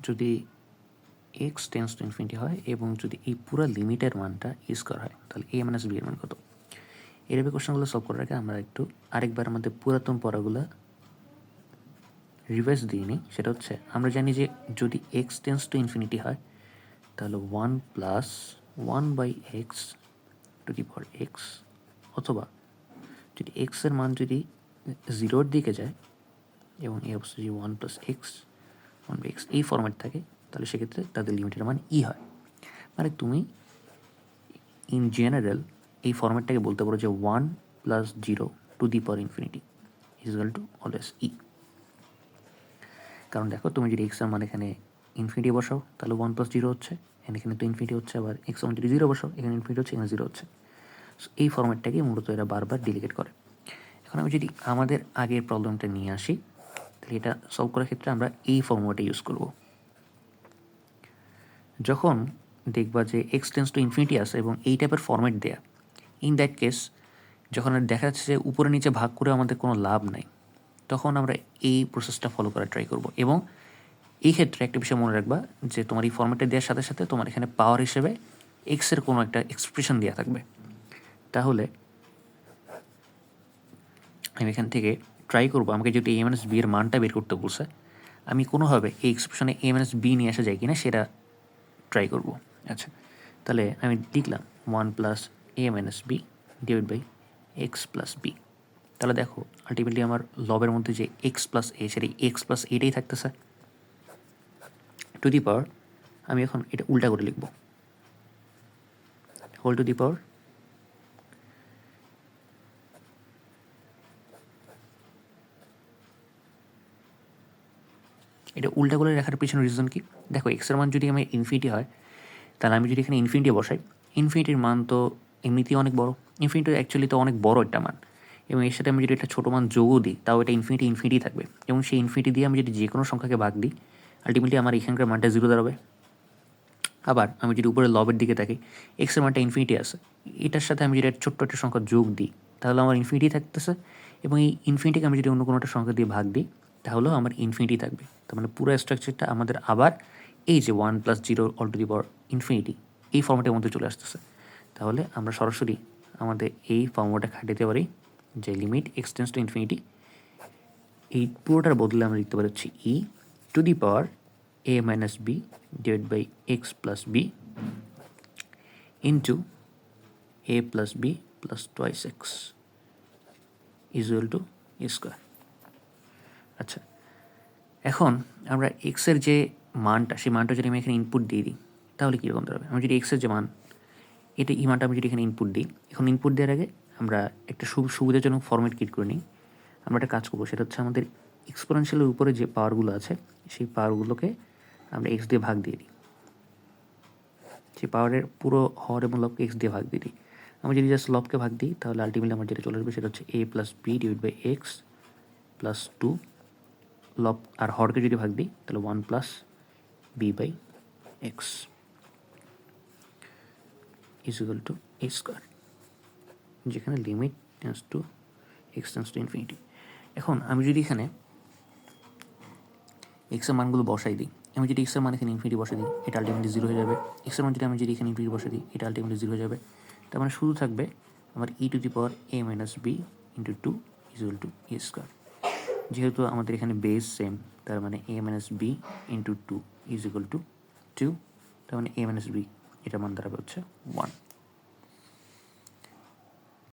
যদি x tends to infinity হয় এবং যদি এই পুরো লিমিটের মানটা স্কোয়ার হয়, তাহলে এ মাইনাস বি এর মান কত? এভাবে কোশ্চেনগুলো সলভ করার আগে আমরা একটু আরেকবার আমাদের পুরাতন পড়াগুলো রিভাইজ দিয়ে নিই। সেটা হচ্ছে, আমরা জানি যে যদি এক্স টেন্স টু ইনফিনিটি হয় তাহলে 1+1/x two the power x, অথবা যদি এক্সের মান যদি 0-র দিকে যায় এবং এই অবস্থা যদি 1+x এই ফরম্যাট থাকে, তাহলে সেক্ষেত্রে তাদের লিমিটের মান ই হয়। মানে তুমি ইন জেনারেল এই ফরম্যাটটাকে বলতে পারো যে 1+0 to the power infinity is equal to always e. কারণ দেখো, তুমি যদি এক্সের মান এখানে ইনফিনিটি বসাও তাহলে 1+0 হচ্ছে, এখানে তো ইনফিনিটি হচ্ছে, আবার এক্স মান যদি 0 বসাও এখানে ইনফিনিটি হচ্ছে, এখানে 0 হচ্ছে। সো এই ফরম্যাটটাকে মূলত এরা বারবার ডেলিগেট করে। এখন আমি যদি আমাদের আগের প্রবলেমটা নিয়ে আসি, তাহলে এটা সলভ করার ক্ষেত্রে আমরা এই ফর্মুলাটা ইউজ করব। যখন দেখবা যে এক্স টেন্স টু ইনফিনিটি আসে এবং এই টাইপের ফর্ম্যাট দেয়া, ইন দ্যাট কেস যখন দেখা যাচ্ছে যে উপরে নিচে ভাগ করে আমাদের কোনো লাভ নাই, তখন আমরা এই প্রসেসটা ফলো করার ট্রাই করব। এবং এই ক্ষেত্রে একটা বিষয় মনে রাখবা যে তোমার এই ফর্ম্যাটে দেওয়ার সাথে সাথে তোমার এখানে পাওয়ার হিসেবে এক্সের কোনো একটা এক্সপ্রেশন দেওয়া থাকবে। তাহলে আমি এখান থেকে ট্রাই করবো, আমাকে যদি এ মাইনাস বি এর মানটা বের করতে বলছে, আমি কোনোভাবে এই এক্সপ্রেশনে এ মাইনাস বি নিয়ে আসা যায় কিনা সেটা ট্রাই করব। আচ্ছা, তাহলে আমি লিখলাম 1+a-b divide by x plus B. তাহলে দেখো আলটিমেটলি আমার লবের মধ্যে যে এক্স প্লাস এ, সেটা এক্স প্লাস এটাই থাকতেছে টু দি পাওয়ার, আমি এখন এটা উল্টা করে লিখব, হোল টু দি পাওয়ার এটা উল্টা করে রাখার পিছনে রিজন কি? দেখো, এক্সের মান যদি আমার ইনফিনিটি হয়, তাহলে আমি যদি এখানে ইনফিনিটি বসাই, ইনফিনিটির মান তো এমনিতেই অনেক বড়, ইনফিনিটি অ্যাকচুয়ালি তো অনেক বড় একটা মান, এবং এর সাথে আমি যদি একটা ছোটো মান যোগও দিই তাও এটা ইনফিনিটি থাকবে, এবং সেই ইনফিনিটি দিয়ে আমি যদি যে কোনো সংখ্যাকে ভাগ দিই আলটিমেটলি আমার এখানকার মানটা 0 দাঁড়াবে। আবার আমি যদি উপরে লবের দিকে থাকি, এক্সের মানটা ইনফিনিটি আছে, এটার সাথে আমি যদি একটা ছোট্ট একটা সংখ্যা যোগ দিই তাহলে আমার ইনফিনিটি থাকতেছে, এবং এই ইনফিনিটিকে আমি যদি অন্য কোনো একটা সংখ্যা দিয়ে ভাগ দিই তাহলেও আমার ইনফিনিটি থাকবে। তার মানে পুরো স্ট্রাকচারটা আমাদের আবার এই যে 1+0 all two the power infinity এই ফর্মেটের মধ্যে চলে আসতেছে। তাহলে আমরা সরাসরি আমাদের এই ফর্মুলাটা খাটাতে পারি যে limit x tends to infinity, এই পুরোটার বদলে আমরা লিখতে পারি হচ্ছে e to the power a minus b divided by x plus b into a plus b plus twice x is equal to a square. আচ্ছা, এখন আমরা এক্সের যে মানটা, সেই মানটা যদি আমি এখানে ইনপুট দিয়ে দিই তাহলে কীরকম দাঁড়াবে? আমি যদি এক্সের যে মান, এটা এই মানটা আমি যদি এখানে ইনপুট দিই, এখন ইনপুট দেওয়ার আগে আমরা একটা সুবিধাজনক ফরম্যাট ক্রিয়েট করে নিই। আমরা একটা কাজ করবো, সেটা হচ্ছে আমাদের এক্সপোনেনশিয়ালের উপরে যে পাওয়ারগুলো আছে সেই পাওয়ারগুলোকে আমরা এক্স দিয়ে ভাগ দিয়ে দিই, সেই পাওয়ারের পুরো হর এবং লবকে এক্স দিয়ে ভাগ দিয়ে দিই। আমি যদি জাস্ট লবকে ভাগ দিই তাহলে আলটিমেটলি আমার যেটা চলে আসবে সেটা হচ্ছে a plus b divide by x plus 2, লব আর হরকে যদি ভাগ দিই তাহলে 1+b/x is equal to a square, যেখানে limit tends to x tends to infinity. এখন আমি যদি এখানে এক্সের মানগুলো বসাই দিই, আমি যদি এক্সের মান এখানে ইনফিনিটি বসাই দিই এটা আলটিমেটলি 0 হয়ে যাবে, এক্সের মান যদি আমি যদি এখানে ইনফিনিটি বসাই দিই এটা আলটিমেটলি 0 হয়ে যাবে। তার মানে শুধু থাকবে আমার e to the power a minus b into 2 is equal to a square. যেহেতু আমাদের এখানে বেস সেম, তার মানে a minus b into 2 is equal to 2, তার মানে a মাইনাস বি এটা মান দাঁড়াবে হচ্ছে 1।